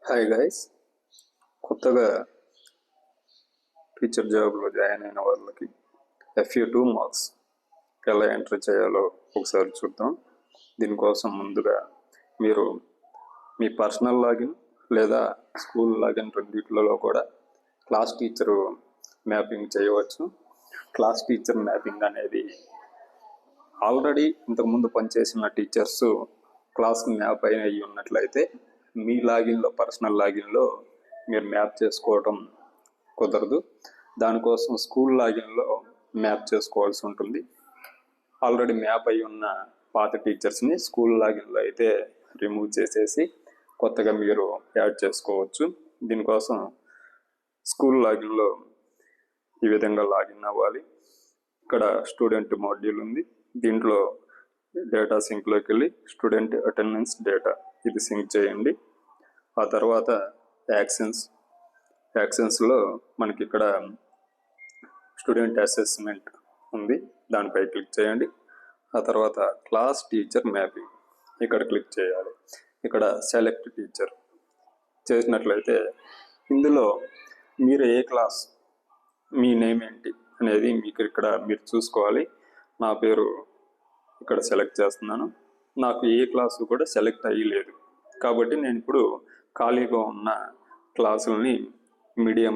Hi guys, కొత్తగా teacher జాబ్లో join అయిన వాళ్ళకి FA2 మార్క్స్ ఎలా ఎంటర్ చేయాలో ఒకసారి చూద్దాం. దీనికోసం ముందుగా మీరు మీ పర్సనల్ లాగిన్ లేదా స్కూల్ లాగిన్ రెండిట్లలో కూడా క్లాస్ టీచరు మ్యాపింగ్ చేయవచ్చు. క్లాస్ టీచర్ మ్యాపింగ్ అనేది ఆల్రెడీ ఇంతకుముందు పనిచేసిన టీచర్స్ క్లాస్కి మ్యాప్ అయి ఉన్నట్లయితే మీ లాగిన్లో పర్సనల్ లాగిన్లో మీరు మ్యాప్ చేసుకోవడం కుదరదు. దానికోసం స్కూల్ లాగిన్లో మ్యాప్ చేసుకోవాల్సి ఉంటుంది. ఆల్రెడీ మ్యాప్ అయి ఉన్న పాత టీచర్స్ని స్కూల్ లాగిన్లో అయితే రిమూవ్ చేసేసి కొత్తగా మీరు యాడ్ చేసుకోవచ్చు. దీనికోసం స్కూల్ లాగిన్లో ఈ విధంగా లాగిన్ అవ్వాలి. ఇక్కడ స్టూడెంట్ మాడ్యూల్ ఉంది. దీంట్లో డేటా సింక్లోకి వెళ్ళి స్టూడెంట్ అటెండెన్స్ డేటా ఇది సింక్ చేయండి. ఆ తర్వాత యాక్షన్స్లో మనకి ఇక్కడ స్టూడెంట్ అసెస్మెంట్ ఉంది, దానిపై క్లిక్ చేయండి. ఆ తర్వాత క్లాస్ టీచర్ మ్యాపింగ్ ఇక్కడ క్లిక్ చేయాలి. ఇక్కడ సెలెక్ట్ టీచర్ చేసినట్లయితే ఇందులో మీరు ఏ క్లాస్, మీ నేమ్ ఏంటి అనేది మీకు ఇక్కడ మీరు చూసుకోవాలి. నా పేరు ఇక్కడ సెలెక్ట్ చేస్తున్నాను. నాకు ఏ క్లాసు కూడా సెలెక్ట్ అయ్యలేదు కాబట్టి నేను ఇప్పుడు ఖాళీగా ఉన్న క్లాసులని మీడియం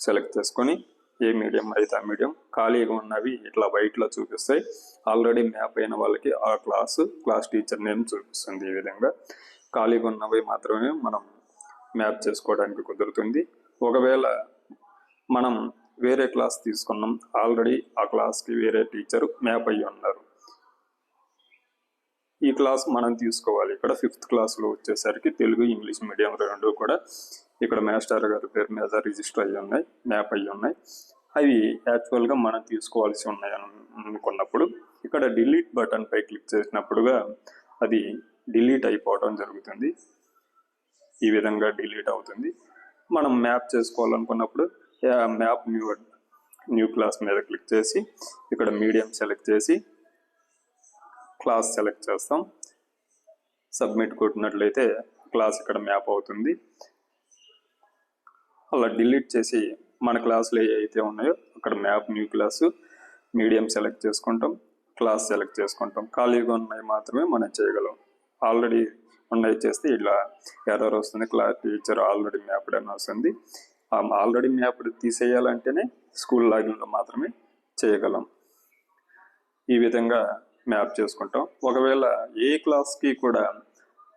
సెలెక్ట్ చేసుకొని ఏ మీడియం అయితే ఆ మీడియం, ఖాళీగా ఉన్నవి ఇట్లా వైట్లో చూపిస్తాయి. ఆల్రెడీ మ్యాప్ అయిన వాళ్ళకి ఆ క్లాస్ టీచర్ నేమ్ చూపిస్తుంది. ఈ విధంగా ఖాళీగా ఉన్నవి మాత్రమే మనం మ్యాప్ చేసుకోవడానికి కుదురుతుంది. ఒకవేళ మనం వేరే క్లాస్ తీసుకున్నాం, ఆల్రెడీ ఆ క్లాస్కి వేరే టీచరు మ్యాప్ అయ్యి ఉన్నారు, ఈ క్లాస్ మనం తీసుకోవాలి. ఇక్కడ 5th క్లాస్లో వచ్చేసరికి తెలుగు ఇంగ్లీష్ మీడియం రెండు కూడా ఇక్కడ మాస్టర్ గారి పేరు మీద రిజిస్టర్ అయ్యి ఉన్నాయి, మ్యాప్ అయ్యి ఉన్నాయి. అవి యాక్చువల్గా మనం తీసుకోవాల్సి ఉన్నాయి అనుకున్నప్పుడు ఇక్కడ డిలీట్ బటన్ పై క్లిక్ చేసినప్పుడుగా అది డిలీట్ అయిపోవడం జరుగుతుంది. ఈ విధంగా డిలీట్ అవుతుంది. మనం మ్యాప్ చేసుకోవాలనుకున్నప్పుడు మ్యాప్ న్యూ క్లాస్ మీద క్లిక్ చేసి ఇక్కడ మీడియం సెలెక్ట్ చేసి క్లాస్ సెలెక్ట్ చేస్తాం. సబ్మిట్ కొట్టినట్లయితే క్లాస్ ఇక్కడ మ్యాప్ అవుతుంది. అలా డిలీట్ చేసి మన క్లాసులు ఏవైతే ఉన్నాయో అక్కడ map new class medium select చేసుకుంటాం, క్లాస్ సెలెక్ట్ చేసుకుంటాం. ఖాళీగా ఉన్నాయి మాత్రమే మనం చేయగలం. ఆల్రెడీ ఉన్నాయి చేస్తే ఇలా ఎర్రర్ వస్తుంది, క్లాస్ టీచర్ ఆల్రెడీ మ్యాప్డ్ అని వస్తుంది. ఆల్రెడీ మ్యాప్డ్ తీసేయాలంటేనే స్కూల్ లాగిన్లో మాత్రమే చేయగలం. ఈ విధంగా మ్యాప్ చేసుకుంటాం. ఒకవేళ ఏ క్లాస్కి కూడా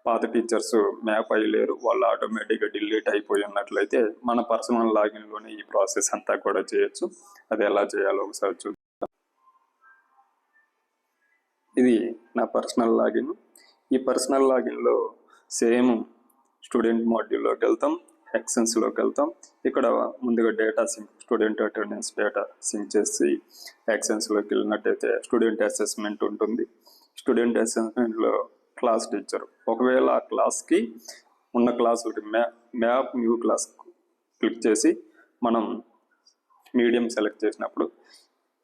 పాత టీచర్స్ మ్యాప్ అయ్యలేరు, వాళ్ళు ఆటోమేటిక్గా డిలీట్ అయిపోయి ఉన్నట్లయితే మన పర్సనల్ లాగిన్లోనే ఈ ప్రాసెస్ అంతా కూడా చేయొచ్చు. అది ఎలా చేయాలో ఒకసారి చూద్దాం. ఇది నా పర్సనల్ లాగిన్. ఈ పర్సనల్ లాగిన్లో సేమ్ స్టూడెంట్ మాడ్యూల్లోకి వెళ్తాం, యాక్షన్స్లోకి వెళ్తాం. ఇక్కడ ముందుగా data sync, student attendance data sync చేసి యాక్షన్స్లోకి వెళ్ళినట్టయితే స్టూడెంట్ అసెస్మెంట్ ఉంటుంది. స్టూడెంట్ అసెస్మెంట్లో క్లాస్ టీచర్, ఒకవేళ ఆ క్లాస్కి ఉన్న క్లాసులకి మ్యాప్ న్యూ క్లాస్ క్లిక్ చేసి మనం మీడియం సెలెక్ట్ చేసినప్పుడు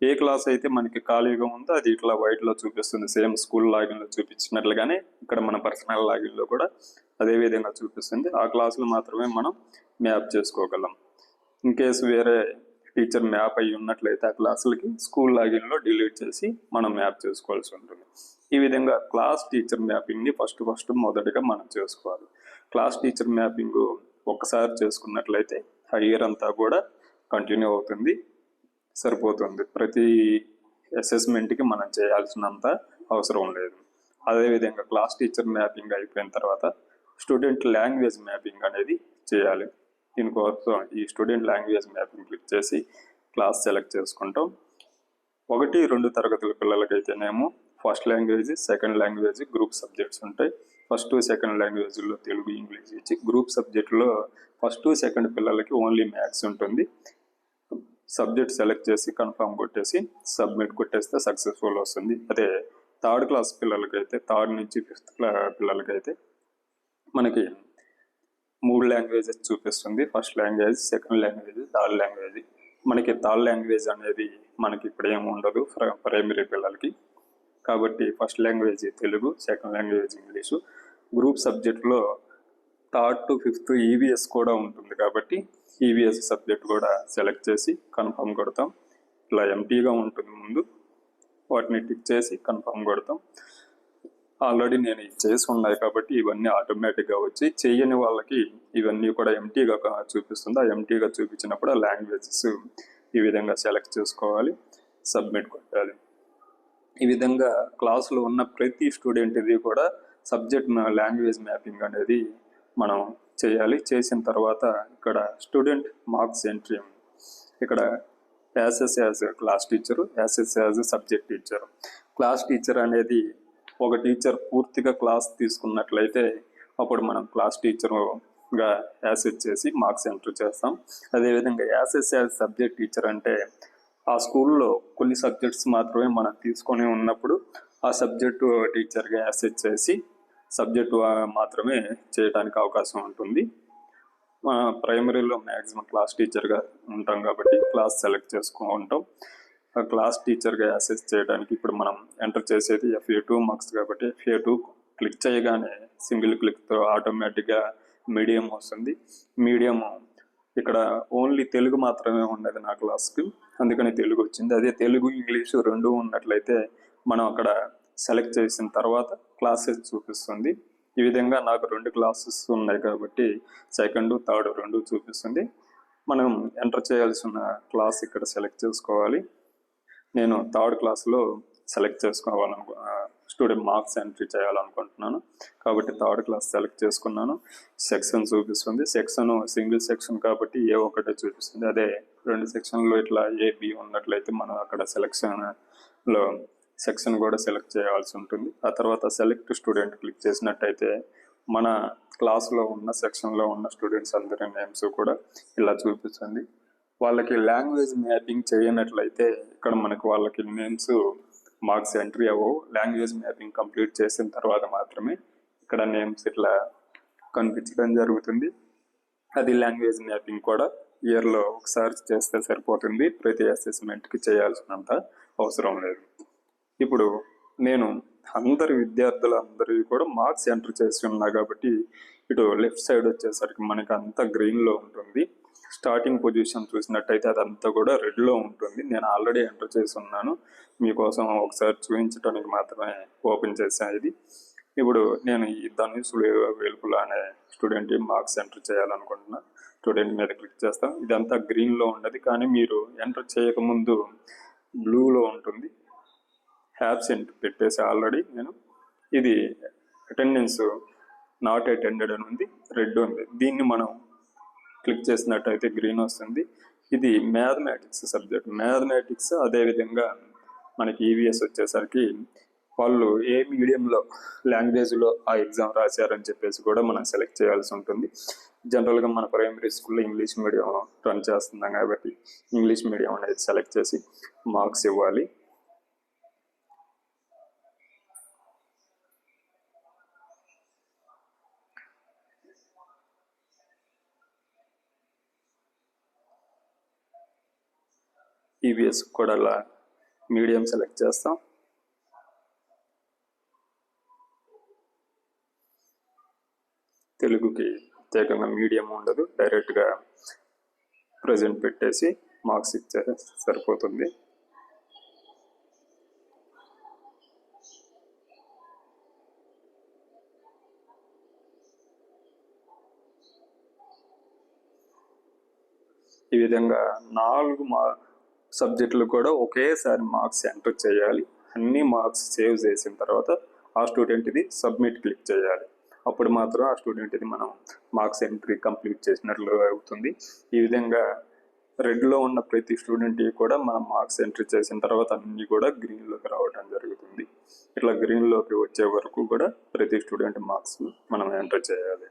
ఏ క్లాస్ అయితే మనకి ఖాళీగా ఉందో అది ఇట్లా వైట్లో చూపిస్తుంది. సేమ్ స్కూల్ లాగిన్లో చూపించినట్లుగానే ఇక్కడ మన పర్సనల్ లాగిన్లో కూడా అదే విధంగా చూపిస్తుంది. ఆ క్లాసులు మాత్రమే మనం మ్యాప్ చేసుకోగలం. ఇన్ కేసు వేరే టీచర్ మ్యాప్ అయ్యి ఉన్నట్లయితే ఆ క్లాసులకి స్కూల్ లాగిన్లో డిలీట్ చేసి మనం మ్యాప్ చేసుకోవాల్సి ఉంటుంది. ఈ విధంగా క్లాస్ టీచర్ మ్యాపింగ్ని ఫస్ట్ మొదటిగా మనం చేసుకోవాలి. క్లాస్ టీచర్ మ్యాపింగ్ ఒక్కసారి చేసుకున్నట్లయితే ఆ ఇయర్ అంతా కూడా కంటిన్యూ అవుతుంది, సరిపోతుంది. ప్రతి అసెస్మెంట్కి మనం చేయాల్సినంత అవసరం లేదు. అదేవిధంగా క్లాస్ టీచర్ మ్యాపింగ్ అయిపోయిన తర్వాత స్టూడెంట్ లాంగ్వేజ్ మ్యాపింగ్ అనేది చేయాలి. దీనికోసం ఈ స్టూడెంట్ లాంగ్వేజ్ మ్యాపింగ్ క్లిక్ చేసి క్లాస్ సెలెక్ట్ చేసుకుంటాం. 1, 2 తరగతుల పిల్లలకైతేనేమో first language, second language, group subjects ఉంటాయి. ఫస్ట్, సెకండ్ లాంగ్వేజ్లో తెలుగు ఇంగ్లీష్ ఇచ్చి, గ్రూప్ సబ్జెక్టులో ఫస్ట్, సెకండ్ పిల్లలకి ఓన్లీ మ్యాథ్స్ ఉంటుంది. సబ్జెక్ట్ సెలెక్ట్ చేసి కన్ఫర్మ్ కొట్టేసి సబ్మిట్ కొట్టేస్తే సక్సెస్ఫుల్ వస్తుంది. అదే థర్డ్ క్లాస్ పిల్లలకైతే, థర్డ్ నుంచి 5th పిల్లలకైతే మనకి 3 లాంగ్వేజెస్ చూపిస్తుంది. First language, second language, third language. మనకి థర్డ్ లాంగ్వేజ్ అనేది మనకి ఇప్పుడు ఏమి ఉండదు ప్రైమరీ పిల్లలకి. కాబట్టి first language Telugu, second language English. Group సబ్జెక్టులో థర్డ్ టు ఫిఫ్త్ ఈవీఎస్ కూడా ఉంటుంది కాబట్టి ఈవీఎస్ సబ్జెక్ట్ కూడా సెలెక్ట్ చేసి కన్ఫర్మ్ కొడతాం. ఇలా ఎంటీగా ఉంటుంది ముందు, వాటిని టిక్ చేసి కన్ఫర్మ్ కొడతాం. ఆల్రెడీ నేను ఇది చేసి ఉన్నాయి కాబట్టి ఇవన్నీ ఆటోమేటిక్గా వచ్చి చేయని వాళ్ళకి ఇవన్నీ కూడా ఎంటీగా చూపిస్తుంది. ఆ ఎంటీగా చూపించినప్పుడు ఆ లాంగ్వేజెస్ ఈ విధంగా సెలెక్ట్ చేసుకోవాలి, సబ్మిట్ కొట్టాలి. ఈ విధంగా క్లాసులో ఉన్న ప్రతి స్టూడెంట్ ఇది కూడా సబ్జెక్ట్ లాంగ్వేజ్ మ్యాపింగ్ అనేది మనం చేయాలి. చేసిన తర్వాత ఇక్కడ స్టూడెంట్ మార్క్స్ ఎంట్రీ ఉంది. ఇక్కడ access as class teacher, access as subject teacher. Class teacher అనేది ఒక టీచర్ పూర్తిగా క్లాస్ తీసుకున్నట్లయితే అప్పుడు మనం క్లాస్ టీచర్గా యాసెస్ చేసి మార్క్స్ ఎంటర్ చేస్తాం. అదేవిధంగా యాసెస్ యాజ్ సబ్జెక్ట్ టీచర్ అంటే ఆ స్కూల్లో కొన్ని సబ్జెక్ట్స్ మాత్రమే మనం తీసుకొని ఉన్నప్పుడు ఆ సబ్జెక్టు టీచర్గా యాసెస్ చేసి సబ్జెక్టు మాత్రమే చేయడానికి అవకాశం ఉంటుంది. ప్రైమరీలో మ్యాక్సిమం క్లాస్ టీచర్గా ఉంటాం కాబట్టి క్లాస్ సెలెక్ట్ చేసుకుంటాం. క్లాస్ టీచర్గా యాసెస్ చేయడానికి ఇప్పుడు మనం ఎంటర్ చేసేది FA2 మార్క్స్ కాబట్టి FA2 క్లిక్ చేయగానే సింగిల్ క్లిక్తో ఆటోమేటిక్గా మీడియం వస్తుంది. మీడియం ఇక్కడ ఓన్లీ తెలుగు మాత్రమే ఉన్నది నా క్లాస్కి, అందుకని తెలుగు వచ్చింది. అదే తెలుగు ఇంగ్లీషు రెండు ఉన్నట్లయితే మనం అక్కడ సెలెక్ట్ చేసిన తర్వాత క్లాసెస్ చూపిస్తుంది. ఈ విధంగా నాకు 2 క్లాసెస్ ఉన్నాయి కాబట్టి సెకండ్ థర్డ్ 2 చూపిస్తుంది. మనం ఎంటర్ చేయాల్సిన క్లాస్ ఇక్కడ సెలెక్ట్ చేసుకోవాలి. నేను థర్డ్ క్లాస్లో సెలెక్ట్ స్టూడెంట్ మార్క్స్ ఎంట్రీ చేయాలనుకుంటున్నాను కాబట్టి థర్డ్ క్లాస్ సెలెక్ట్ చేసుకున్నాను. సెక్షన్ చూపిస్తుంది. సెక్షన్ సింగిల్ సెక్షన్ కాబట్టి A1 చూపిస్తుంది. అదే 2 సెక్షన్లో ఇట్లా AB ఉన్నట్లయితే మనం అక్కడ సెలక్షన్లో సెక్షన్ కూడా సెలెక్ట్ చేయాల్సి ఉంటుంది. ఆ తర్వాత సెలెక్ట్ స్టూడెంట్ క్లిక్ చేసినట్టయితే మన క్లాస్లో ఉన్న సెక్షన్లో ఉన్న స్టూడెంట్స్ అందరి నేమ్స్ కూడా ఇలా చూపిస్తుంది. వాళ్ళకి లాంగ్వేజ్ మ్యాపింగ్ చేయనట్లయితే ఇక్కడ మనకి వాళ్ళకి నేమ్స్ మార్క్స్ ఎంట్రీ అవ్వవు. లాంగ్వేజ్ మ్యాపింగ్ కంప్లీట్ చేసిన తర్వాత మాత్రమే ఇక్కడ నేమ్స్ ఇట్లా కనిపించడం జరుగుతుంది. అది లాంగ్వేజ్ మ్యాపింగ్ కూడా ఇయర్లో ఒకసారి చేస్తే సరిపోతుంది, ప్రతి అసెస్మెంట్కి చేయాల్సినంత అవసరం లేదు. ఇప్పుడు నేను అందరి విద్యార్థులందరివి కూడా మార్క్స్ ఎంటర్ చేసి ఉన్నా కాబట్టి ఇటు లెఫ్ట్ సైడ్ వచ్చేసరికి మనకి అంతా గ్రీన్లో ఉంటుంది. స్టార్టింగ్ పొజిషన్ చూసినట్టయితే అదంతా కూడా రెడ్లో ఉంటుంది. నేను ఆల్రెడీ ఎంటర్ చేసి ఉన్నాను, మీకోసం ఒకసారి చూపించడానికి మాత్రమే ఓపెన్ చేశాను ఇది. ఇప్పుడు నేను ఈ ధనుష్ వేల్పుల అనే స్టూడెంట్ మార్క్స్ ఎంటర్ చేయాలనుకుంటున్నా. స్టూడెంట్ మీద క్లిక్ చేస్తాం. ఇదంతా గ్రీన్లో ఉన్నది కానీ మీరు ఎంటర్ చేయకముందు బ్లూలో ఉంటుంది. యాబ్సెంట్ పెట్టేసి ఆల్రెడీ నేను. ఇది అటెండెన్స్ నాట్ అటెండెడ్ అని ఉంది, రెడ్ ఉంది. దీన్ని మనం క్లిక్ చేసినట్టయితే గ్రీన్ వస్తుంది. ఇది మ్యాథమెటిక్స్ సబ్జెక్ట్. మ్యాథమెటిక్స్ అదేవిధంగా మనకి ఈవీఎస్ వచ్చేసరికి వాళ్ళు ఏ మీడియంలో లాంగ్వేజ్లో ఆ ఎగ్జామ్ రాశారని చెప్పేసి కూడా మనం సెలెక్ట్ చేయాల్సి ఉంటుంది. జనరల్గా మన ప్రైమరీ స్కూల్లో ఇంగ్లీష్ మీడియం రన్ చేస్తున్నాం కాబట్టి ఇంగ్లీష్ మీడియం అనేది సెలెక్ట్ చేసి మార్క్స్ ఇవ్వాలి. ఈవీఎస్ కూడా అలా మీడియం సెలెక్ట్ చేస్తాం. తెలుగుకి ప్రత్యేకంగా మీడియం ఉండదు, డైరెక్ట్గా ప్రజెంట్ పెట్టేసి మార్క్స్ ఇచ్చే సరిపోతుంది. ఈ విధంగా 4 సబ్జెక్టులు కూడా ఒకేసారి మార్క్స్ ఎంటర్ చేయాలి. అన్ని మార్క్స్ సేవ్ చేసిన తర్వాత ఆ స్టూడెంట్ ఇది సబ్మిట్ క్లిక్ చేయాలి. అప్పుడు మాత్రం ఆ స్టూడెంట్ ఇది మనం మార్క్స్ ఎంట్రీ కంప్లీట్ చేసినట్లు అవుతుంది. ఈ విధంగా రెడ్లో ఉన్న ప్రతి స్టూడెంట్ కూడా మనం మార్క్స్ ఎంట్రీ చేసిన తర్వాత అన్నీ కూడా గ్రీన్లోకి రావడం జరుగుతుంది. ఇట్లా గ్రీన్లోకి వచ్చే వరకు కూడా ప్రతి స్టూడెంట్ మార్క్స్ మనం ఎంటర్ చేయాలి.